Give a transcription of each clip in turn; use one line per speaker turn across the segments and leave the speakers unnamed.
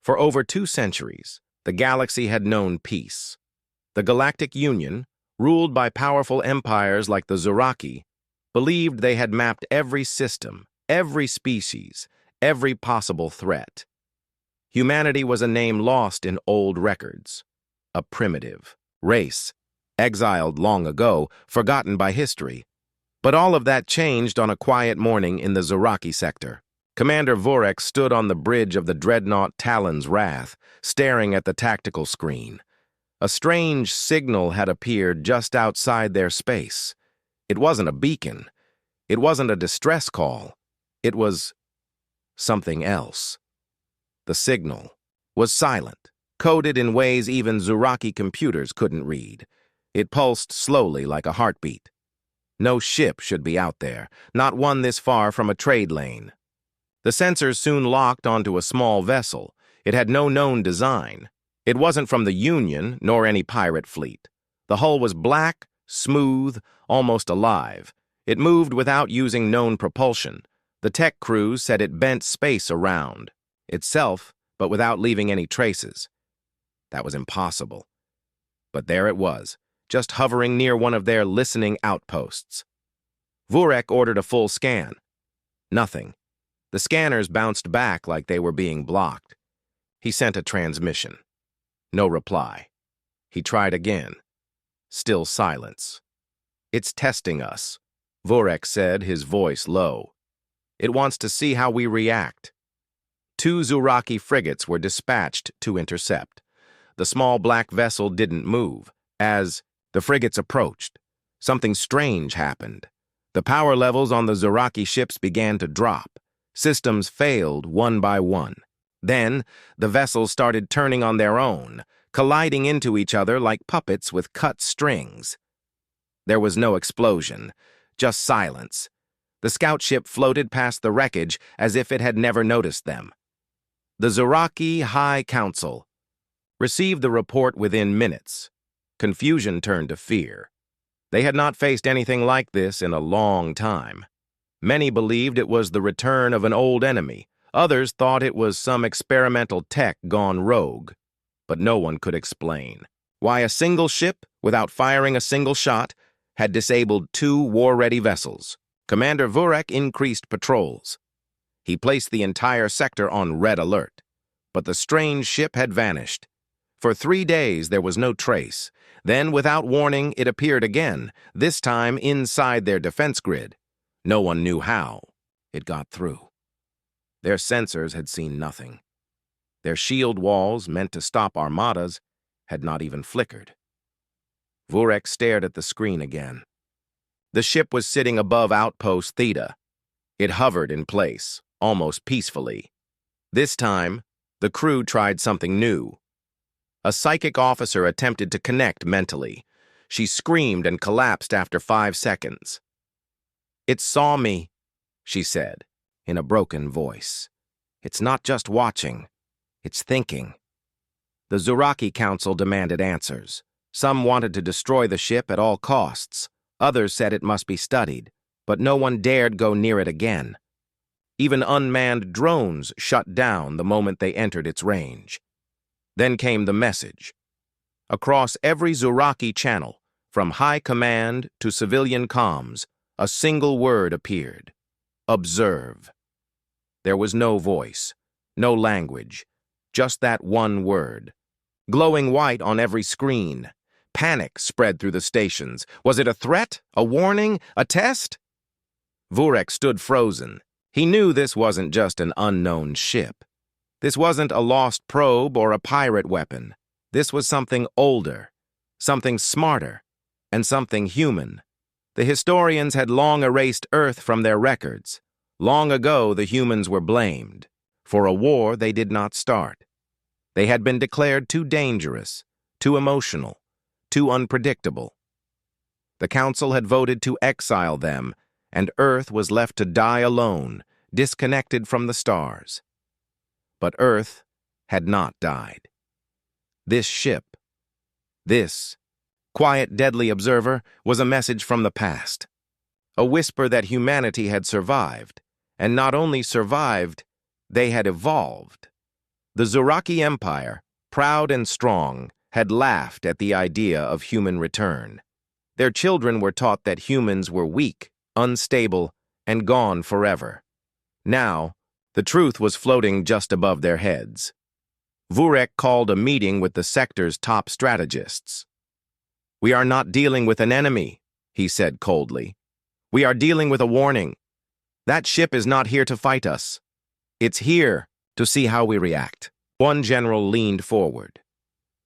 For over 2 centuries, the galaxy had known peace. The Galactic Union, ruled by powerful empires like the Zuraki, believed they had mapped every system, every species, every possible threat. Humanity was a name lost in old records, a primitive race, exiled long ago, forgotten by history. But all of that changed on a quiet morning in the Zuraki sector. Commander Vorek stood on the bridge of the dreadnought Talon's Wrath, staring at the tactical screen. A strange signal had appeared just outside their space. It wasn't a beacon. It wasn't a distress call. It was something else. The signal was silent, coded in ways even Zuraki computers couldn't read. It pulsed slowly like a heartbeat. No ship should be out there, not one this far from a trade lane. The sensors soon locked onto a small vessel. It had no known design. It wasn't from the Union, nor any pirate fleet. The hull was black, smooth, almost alive. It moved without using known propulsion. The tech crews said it bent space around itself, but without leaving any traces. That was impossible. But there it was, just hovering near one of their listening outposts. Vorek ordered a full scan. Nothing. The scanners bounced back like they were being blocked. He sent a transmission. No reply. He tried again. Still silence. "It's testing us," Vorek said, his voice low. "It wants to see how we react." 2 Zuraki frigates were dispatched to intercept. The small black vessel didn't move. As the frigates approached, something strange happened. The power levels on the Zuraki ships began to drop. Systems failed one by one. Then, the vessels started turning on their own, colliding into each other like puppets with cut strings. There was no explosion, just silence. The scout ship floated past the wreckage as if it had never noticed them. The Zuraki High Council received the report within minutes. Confusion turned to fear. They had not faced anything like this in a long time. Many believed it was the return of an old enemy. Others thought it was some experimental tech gone rogue. But no one could explain why a single ship, without firing a single shot, had disabled 2 war-ready vessels. Commander Vorek increased patrols. He placed the entire sector on red alert. But the strange ship had vanished. For 3 days there was no trace. Then, without warning, it appeared again, this time inside their defense grid. No one knew how. It got through. Their sensors had seen nothing. Their shield walls, meant to stop armadas, had not even flickered. Vorek stared at the screen again. The ship was sitting above Outpost Theta. It hovered in place, almost peacefully. This time, the crew tried something new. A psychic officer attempted to connect mentally. She screamed and collapsed after 5 seconds. "It saw me," she said, in a broken voice. "It's not just watching, it's thinking." The Zuraki Council demanded answers. Some wanted to destroy the ship at all costs. Others said it must be studied, but no one dared go near it again. Even unmanned drones shut down the moment they entered its range. Then came the message. Across every Zuraki channel, from high command to civilian comms, a single word appeared: observe. There was no voice, no language, just that one word. Glowing white on every screen. Panic spread through the stations. Was it a threat? A warning? A test? Vorek stood frozen. He knew this wasn't just an unknown ship. This wasn't a lost probe or a pirate weapon. This was something older, something smarter, and something human. The historians had long erased Earth from their records. Long ago, the humans were blamed for a war they did not start. They had been declared too dangerous, too emotional, too unpredictable. The Council had voted to exile them, and Earth was left to die alone, disconnected from the stars. But Earth had not died. This ship, this quiet, deadly observer, was a message from the past. A whisper that humanity had survived, and not only survived, they had evolved. The Zuraki Empire, proud and strong, had laughed at the idea of human return. Their children were taught that humans were weak, unstable, and gone forever. Now, the truth was floating just above their heads. Vurek called a meeting with the sector's top strategists. "We are not dealing with an enemy," he said coldly. "We are dealing with a warning. That ship is not here to fight us. It's here to see how we react." One general leaned forward.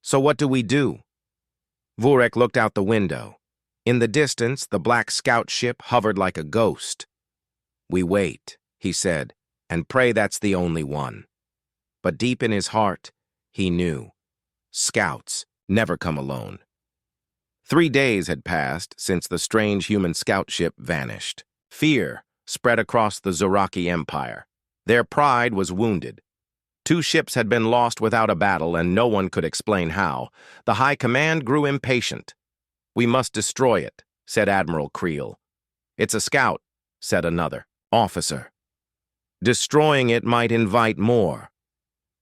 "So what do we do?" Vurek looked out the window. In the distance, the black scout ship hovered like a ghost. "We wait," he said, "and pray that's the only one." But deep in his heart, he knew. Scouts never come alone. 3 days had passed since the strange human scout ship vanished. Fear spread across the Zuraki Empire. Their pride was wounded. 2 ships had been lost without a battle, and no one could explain how. The High Command grew impatient. "We must destroy it," said Admiral Creel. "It's a scout," said another officer. "Destroying it might invite more."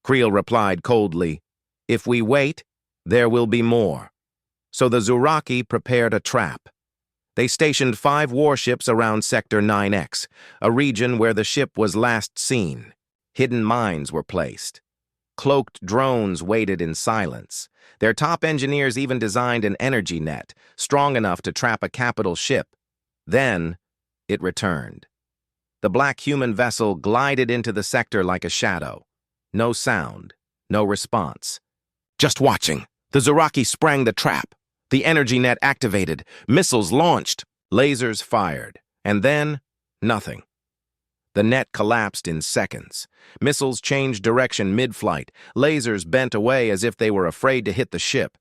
Creel replied coldly, "If we wait, there will be more." So the Zuraki prepared a trap. They stationed 5 warships around Sector 9X, a region where the ship was last seen. Hidden mines were placed. Cloaked drones waited in silence. Their top engineers even designed an energy net, strong enough to trap a capital ship. Then, it returned. The black human vessel glided into the sector like a shadow. No sound, no response. Just watching, the Zuraki sprang the trap. The energy net activated, missiles launched, lasers fired, and then, nothing. The net collapsed in seconds. Missiles changed direction mid-flight. Lasers bent away as if they were afraid to hit the ship.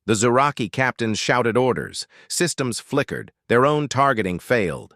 The Zuraki captains shouted orders. Systems flickered. Their own targeting failed.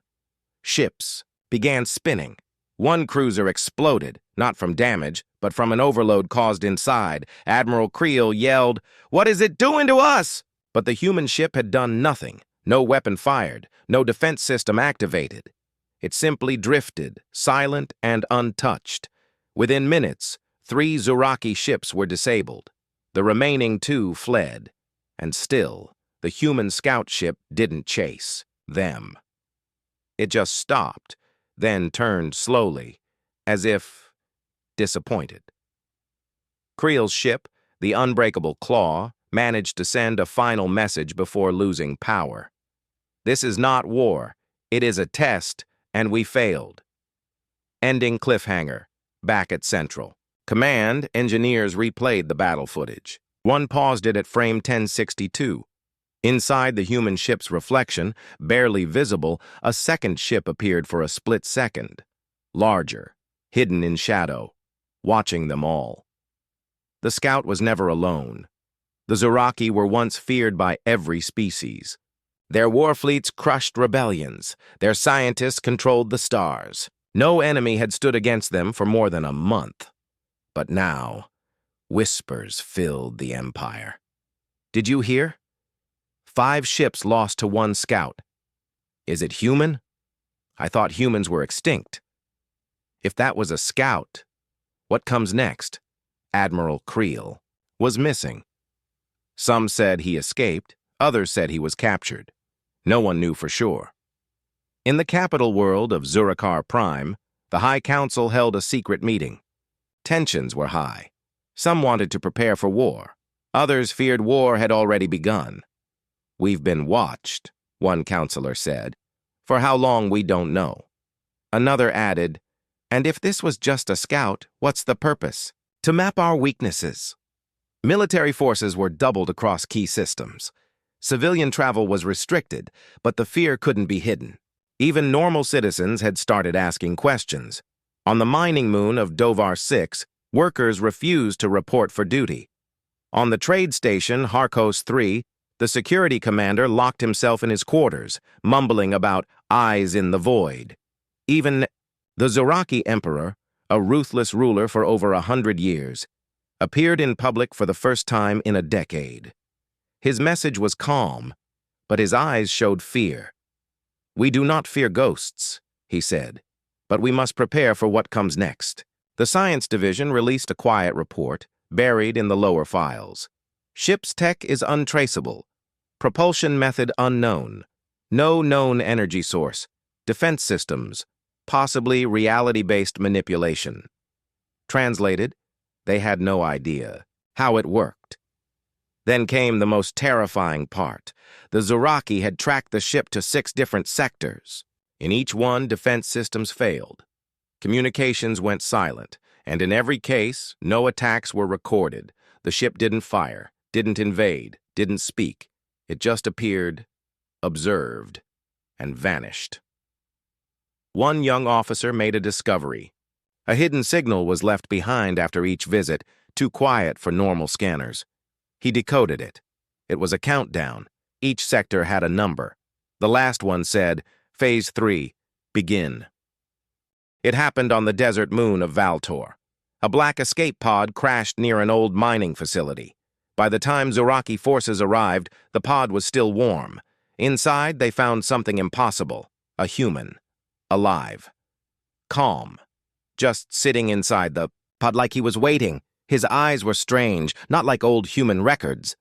Ships began spinning. One cruiser exploded, not from damage, but from an overload caused inside. Admiral Creel yelled, "What is it doing to us?" But the human ship had done nothing. No weapon fired. No defense system activated. It simply drifted, silent and untouched. Within minutes, 3 Zuraki ships were disabled. The remaining 2 fled. And still, the human scout ship didn't chase them. It just stopped, then turned slowly, as if disappointed. Creel's ship, the Unbreakable Claw, managed to send a final message before losing power. "This is not war. It is a test, and we failed." Ending cliffhanger. Back at Central Command, engineers replayed the battle footage. One paused it at frame 1062. Inside the human ship's reflection, barely visible, a second ship appeared for a split second. Larger, hidden in shadow, watching them all. The scout was never alone. The Zuraki were once feared by every species. Their war fleets crushed rebellions. Their scientists controlled the stars. No enemy had stood against them for more than a month. But now, whispers filled the empire. "Did you hear? 5 ships lost to 1 scout. Is it human? I thought humans were extinct." If that was a scout, what comes next? Admiral Creel was missing. Some said he escaped, others said he was captured. No one knew for sure. In the capital world of GalacticPrime, the High Council held a secret meeting. Tensions were high. Some wanted to prepare for war. Others feared war had already begun. "We've been watched," one counselor said. "For how long, we don't know." Another added, "And if this was just a scout, what's the purpose? To map our weaknesses." Military forces were doubled across key systems. Civilian travel was restricted, but the fear couldn't be hidden. Even normal citizens had started asking questions. On the mining moon of Dovar 6, workers refused to report for duty. On the trade station, Harkos 3, the security commander locked himself in his quarters, mumbling about eyes in the void. Even the Zuraki Emperor, a ruthless ruler for over 100 years, appeared in public for the first time in a decade. His message was calm, but his eyes showed fear. "We do not fear ghosts," he said, "but we must prepare for what comes next." The Science Division released a quiet report, buried in the lower files. Ship's tech is untraceable. Propulsion method unknown. No known energy source. Defense systems. Possibly reality-based manipulation. Translated, they had no idea how it worked. Then came the most terrifying part. The Zoraki had tracked the ship to 6 different sectors. In each one, defense systems failed. Communications went silent, and in every case, no attacks were recorded. The ship didn't fire, didn't invade, didn't speak. It just appeared, observed, and vanished. One young officer made a discovery. A hidden signal was left behind after each visit, too quiet for normal scanners. He decoded it. It was a countdown. Each sector had a number. The last one said, Phase 3, begin. It happened on the desert moon of Valtor. A black escape pod crashed near an old mining facility. By the time Zoraki forces arrived, the pod was still warm. Inside, they found something impossible. A human. Alive. Calm. Just sitting inside the pod like he was waiting. His eyes were strange, not like old human records.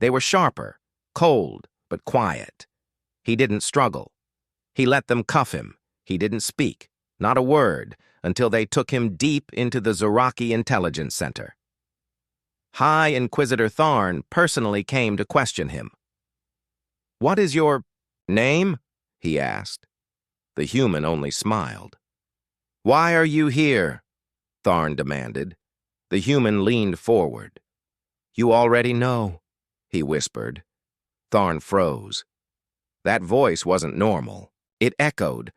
They were sharper, cold, but quiet. He didn't struggle. He let them cuff him. He didn't speak, not a word, until they took him deep into the Zoraki Intelligence Center. High Inquisitor Tharn personally came to question him. "What is your name?" he asked. The human only smiled. "Why are you here?" Tharn demanded. The human leaned forward. "You already know," he whispered. Tharn froze. That voice wasn't normal. It echoed,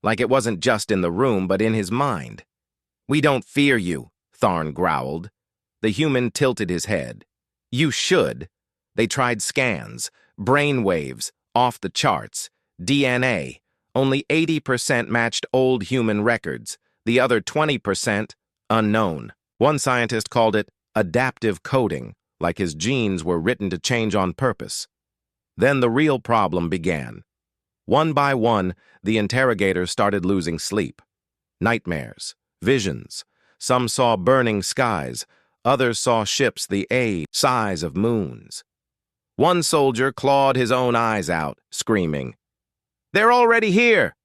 like it wasn't just in the room but in his mind. "We don't fear you," Tharn growled. The human tilted his head. "You should." They tried scans, brain waves, off the charts, DNA. Only 80% matched old human records, the other 20% unknown. One scientist called it adaptive coding, like his genes were written to change on purpose. Then the real problem began. One by one, the interrogators started losing sleep. Nightmares, visions. Some saw burning skies. Others saw ships the size of moons. One soldier clawed his own eyes out, screaming, "They're already here!"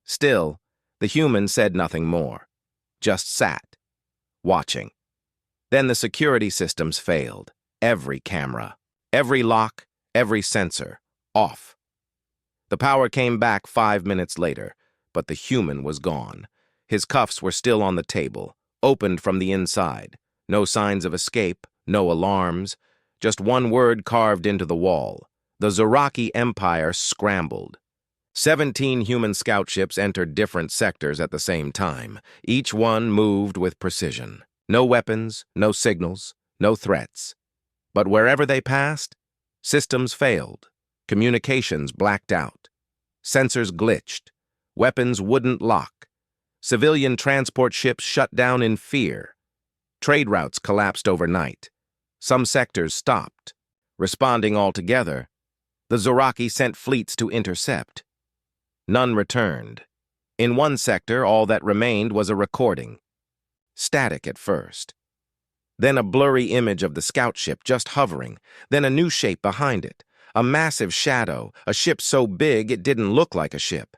Still, the human said nothing more, just sat, watching. Then the security systems failed. Every camera, every lock, every sensor, off. The power came back 5 minutes later, but the human was gone. His cuffs were still on the table, opened from the inside. No signs of escape, no alarms, just one word carved into the wall. The Zoraki Empire scrambled. 17 human scout ships entered different sectors at the same time. Each one moved with precision. No weapons, no signals, no threats. But wherever they passed, systems failed. Communications blacked out. Sensors glitched. Weapons wouldn't lock. Civilian transport ships shut down in fear. Trade routes collapsed overnight. Some sectors stopped. Responding altogether, the Zoraki sent fleets to intercept. None returned. In one sector, all that remained was a recording. Static at first. Then a blurry image of the scout ship just hovering. Then a new shape behind it. A massive shadow, a ship so big it didn't look like a ship.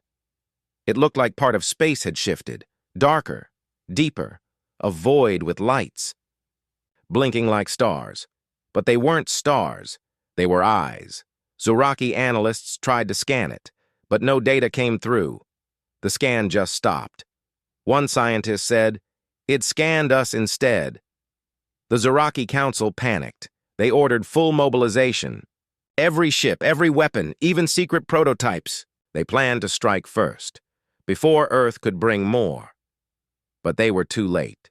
It looked like part of space had shifted. Darker, deeper, a void with lights. Blinking like stars. But they weren't stars. They were eyes. Zoraki analysts tried to scan it, but no data came through. The scan just stopped. One scientist said, "It scanned us instead." The Zoraki Council panicked. They ordered full mobilization. Every ship, every weapon, even secret prototypes. They planned to strike first, before Earth could bring more. But they were too late.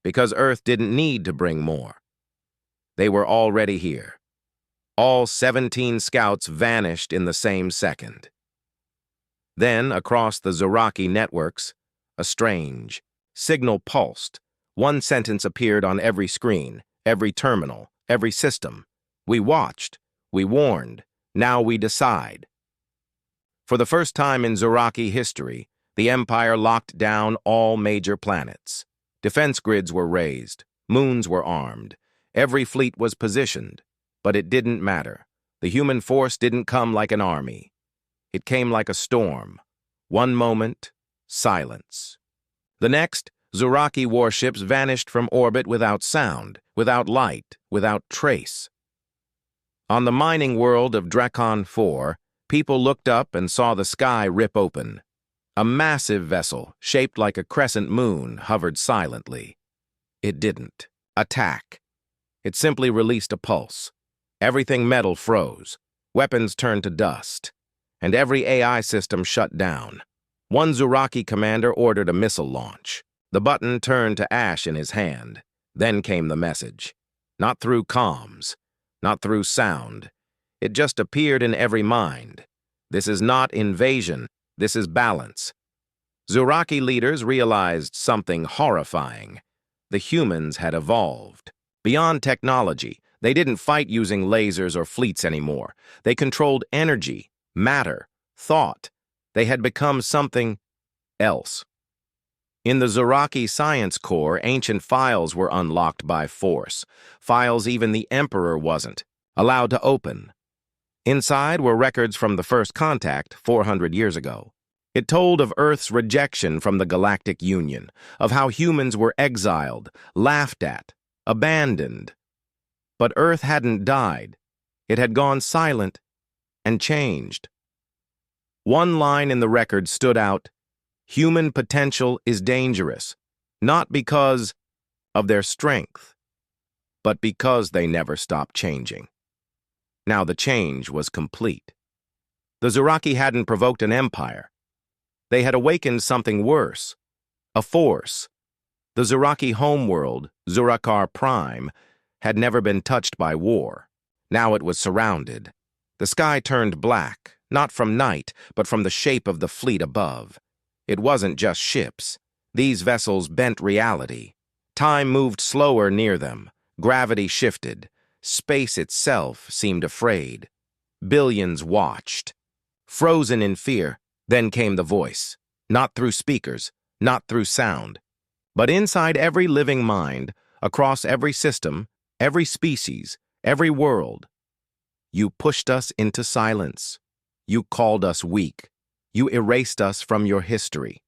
Because Earth didn't need to bring more. They were already here. All 17 scouts vanished in the same second. Then, across the Zoraki networks, a strange signal pulsed. One sentence appeared on every screen, every terminal, every system. "We watched. We warned. Now we decide." For the first time in Zoraki history, the Empire locked down all major planets. Defense grids were raised, moons were armed, every fleet was positioned, but it didn't matter. The human force didn't come like an army. It came like a storm. One moment, silence. The next, Zuraki warships vanished from orbit without sound, without light, without trace. On the mining world of Drakon 4, people looked up and saw the sky rip open. A massive vessel, shaped like a crescent moon, hovered silently. It didn't attack. It simply released a pulse. Everything metal froze. Weapons turned to dust. And every AI system shut down. One Zuraki commander ordered a missile launch. The button turned to ash in his hand. Then came the message. Not through comms. Not through sound. It just appeared in every mind. This is not invasion. This is balance. Zuraki leaders realized something horrifying. The humans had evolved. Beyond technology, they didn't fight using lasers or fleets anymore. They controlled energy, matter, thought. They had become something else. In the Zuraki science core, ancient files were unlocked by force. Files even the Emperor wasn't allowed to open. Inside were records from the first contact 400 years ago. It told of Earth's rejection from the Galactic Union, of how humans were exiled, laughed at, abandoned. But Earth hadn't died. It had gone silent and changed. One line in the record stood out: human potential is dangerous, not because of their strength, but because they never stopped changing. Now the change was complete. The Zuraki hadn't provoked an empire. They had awakened something worse, a force. The Zuraki homeworld, GalacticPrime, had never been touched by war. Now it was surrounded. The sky turned black, not from night, but from the shape of the fleet above. It wasn't just ships. These vessels bent reality. Time moved slower near them. Gravity shifted. Space itself seemed afraid. Billions watched. Frozen in fear, then came the voice. Not through speakers, not through sound, but inside every living mind, across every system, every species, every world. You pushed us into silence. You called us weak. You erased us from your history.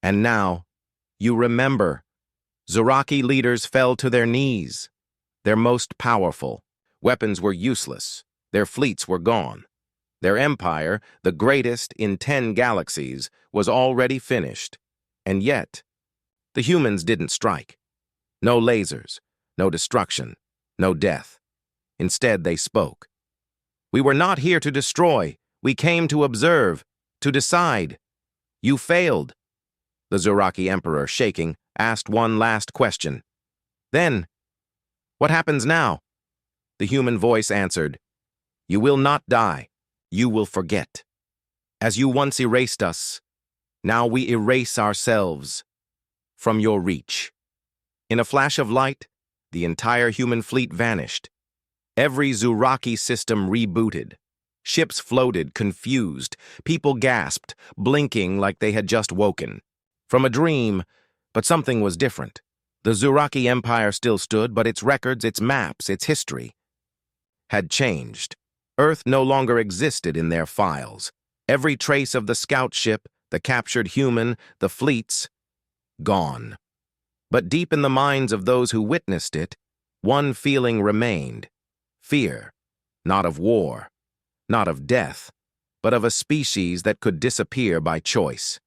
And now, you remember. Zuraki leaders fell to their knees. Their most powerful. Weapons were useless. Their fleets were gone. Their empire, the greatest in 10 galaxies, was already finished. And yet, the humans didn't strike. No lasers, no destruction, no death. Instead, they spoke. We were not here to destroy. We came to observe, to decide. You failed. The Zuraki Emperor, shaking, asked one last question. Then, what happens now? The human voice answered, you will not die. You will forget. As you once erased us, now we erase ourselves from your reach. In a flash of light, the entire human fleet vanished. Every Zuraki system rebooted. Ships floated, confused. People gasped, blinking like they had just woken. From a dream, but something was different. The Zuraki Empire still stood, but its records, its maps, its history had changed. Earth no longer existed in their files. Every trace of the scout ship, the captured human, the fleets, gone. But deep in the minds of those who witnessed it, one feeling remained. Fear, not of war, not of death, but of a species that could disappear by choice.